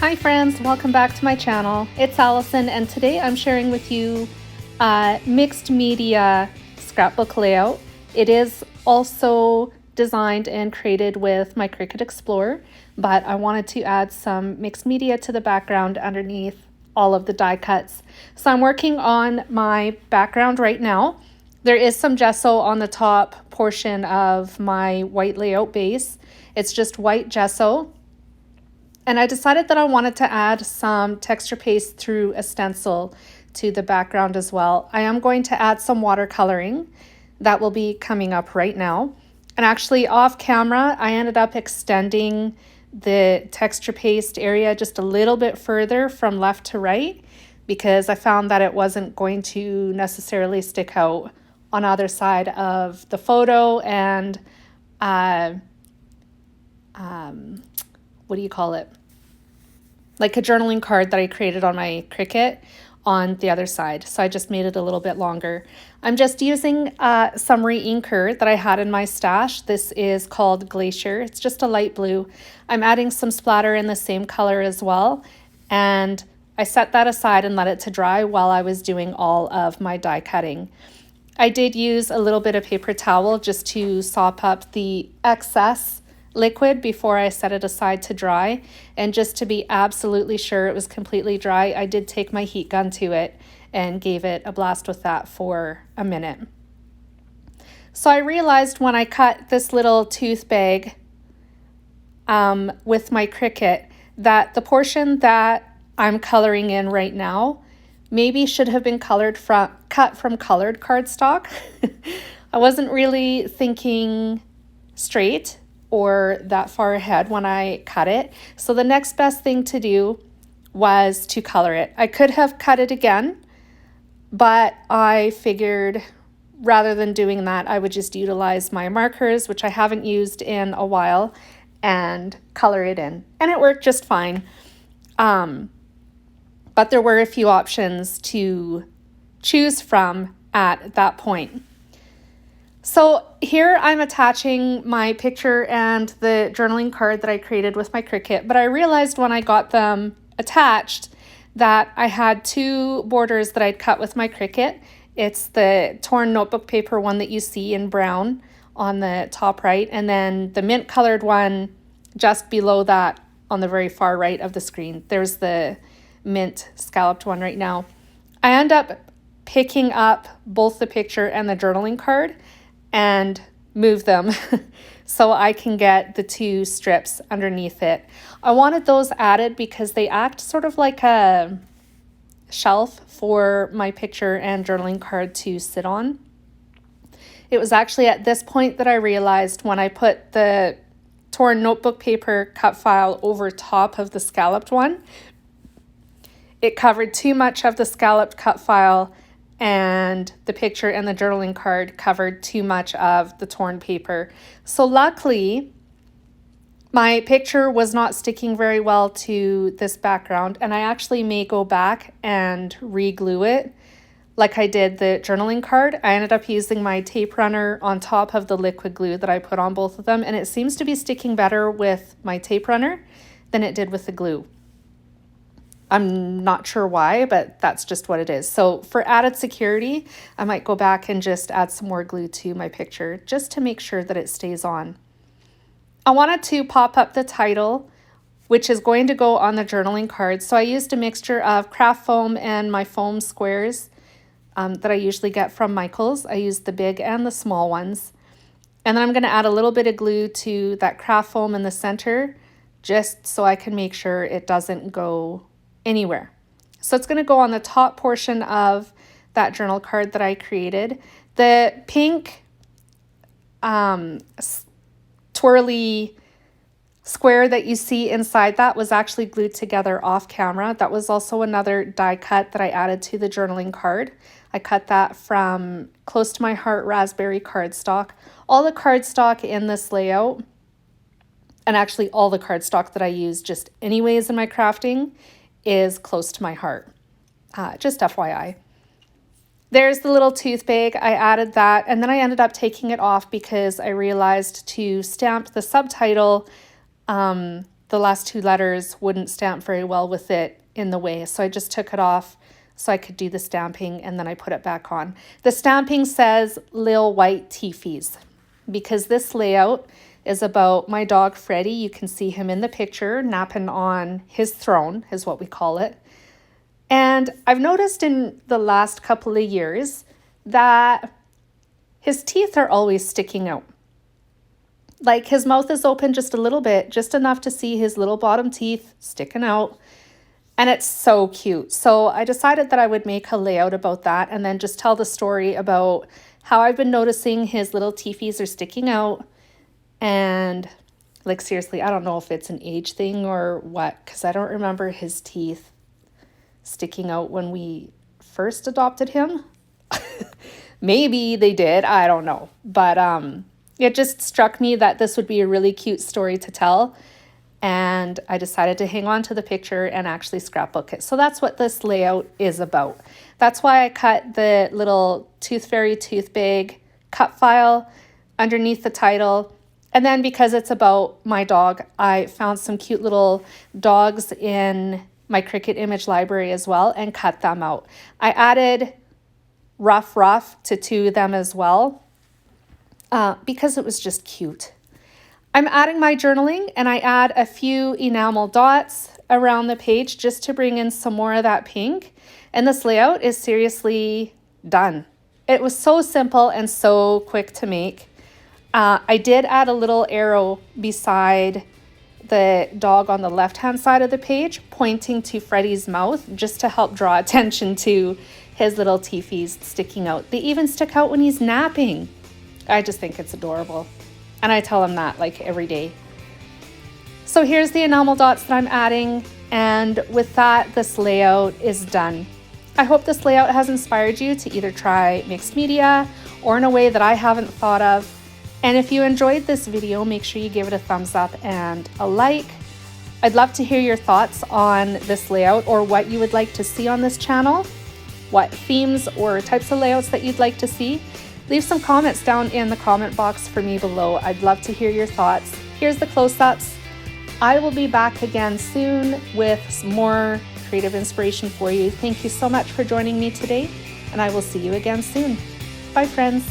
Hi friends, welcome back to my channel. It's Allison and today I'm sharing with you a mixed media scrapbook layout. It is also designed and created with my Cricut Explore, but I wanted to add some mixed media to the background underneath all of the die cuts. So I'm working on my background right now. There is some gesso on the top portion of my white layout base. It's just white gesso. And I decided that I wanted to add some texture paste through a stencil to the background as well. I am going to add some watercoloring that will be coming up right now. And actually off camera, I ended up extending the texture paste area just a little bit further from left to right because I found that it wasn't going to necessarily stick out on either side of the photo and what do you call it? Like a journaling card that I created on my Cricut on the other side. So I just made it a little bit longer. I'm just using some re-inker that I had in my stash. This is called Glacier. It's just a light blue. I'm adding some splatter in the same color as well. And I set that aside and let it to dry while I was doing all of my die cutting. I did use a little bit of paper towel just to sop up the excess liquid before I set it aside to dry, and just to be absolutely sure it was completely dry, I did take my heat gun to it and gave it a blast with that for a minute. So I realized when I cut this little tooth bag with my Cricut that the portion that I'm coloring in right now maybe should have been cut from colored cardstock. I wasn't really thinking straight or that far ahead when I cut it. So the next best thing to do was to color it. I could have cut it again, but I figured rather than doing that, I would just utilize my markers, which I haven't used in a while, and color it in. And it worked just fine. But there were a few options to choose from at that point. So here I'm attaching my picture and the journaling card that I created with my Cricut, but I realized when I got them attached that I had two borders that I'd cut with my Cricut. It's the torn notebook paper one that you see in brown on the top right, and then the mint colored one just below that on the very far right of the screen. There's the mint scalloped one right now. I end up picking up both the picture and the journaling card and move them so I can get the two strips underneath it. I wanted those added because they act sort of like a shelf for my picture and journaling card to sit on. It was actually at this point that I realized when I put the torn notebook paper cut file over top of the scalloped one, it covered too much of the scalloped cut file, and the picture and the journaling card covered too much of the torn paper. So luckily, my picture was not sticking very well to this background, and I actually may go back and re-glue it like I did the journaling card. I ended up using my tape runner on top of the liquid glue that I put on both of them, and it seems to be sticking better with my tape runner than it did with the glue. I'm not sure why, but that's just what it is. So for added security, I might go back and just add some more glue to my picture just to make sure that it stays on. I wanted to pop up the title, which is going to go on the journaling card. So I used a mixture of craft foam and my foam squares that I usually get from Michael's. I used the big and the small ones. And then I'm going to add a little bit of glue to that craft foam in the center just so I can make sure it doesn't go anywhere. So it's going to go on the top portion of that journal card that I created. The pink twirly square that you see inside that was actually glued together off camera. That was also another die cut that I added to the journaling card. I cut that from Close to My Heart raspberry cardstock. All the cardstock in this layout, and actually all the cardstock that I use just anyways in my crafting, is Close to My Heart. Just FYI. There's the little tooth bag. I added that, and then I ended up taking it off because I realized to stamp the subtitle the last two letters wouldn't stamp very well with it in the way. So I just took it off so I could do the stamping, and then I put it back on. The stamping says Lil White Teefies because this layout is about my dog Freddie. You can see him in the picture napping on his throne is what we call it. And I've noticed in the last couple of years that his teeth are always sticking out. Like his mouth is open just a little bit, just enough to see his little bottom teeth sticking out. And it's so cute. So I decided that I would make a layout about that and then just tell the story about how I've been noticing his little teefies are sticking out. And like seriously, I don't know if it's an age thing or what, because I don't remember his teeth sticking out when we first adopted him. Maybe they did, I don't know. But it just struck me that this would be a really cute story to tell. And I decided to hang on to the picture and actually scrapbook it. So that's what this layout is about. That's why I cut the little Tooth Fairy tooth bag cut file underneath the title. And then because it's about my dog, I found some cute little dogs in my Cricut image library as well and cut them out. I added Ruff to two of them as well because it was just cute. I'm adding my journaling, and I add a few enamel dots around the page just to bring in some more of that pink. And this layout is seriously done. It was so simple and so quick to make. I did add a little arrow beside the dog on the left-hand side of the page, pointing to Freddie's mouth just to help draw attention to his little teefies sticking out. They even stick out when he's napping. I just think it's adorable. And I tell him that like every day. So here's the enamel dots that I'm adding. And with that, this layout is done. I hope this layout has inspired you to either try mixed media or in a way that I haven't thought of. And if you enjoyed this video, make sure you give it a thumbs up and a like. I'd love to hear your thoughts on this layout or what you would like to see on this channel, what themes or types of layouts that you'd like to see. Leave some comments down in the comment box for me below. I'd love to hear your thoughts. Here's the close-ups. I will be back again soon with some more creative inspiration for you. Thank you so much for joining me today, and I will see you again soon. Bye, friends.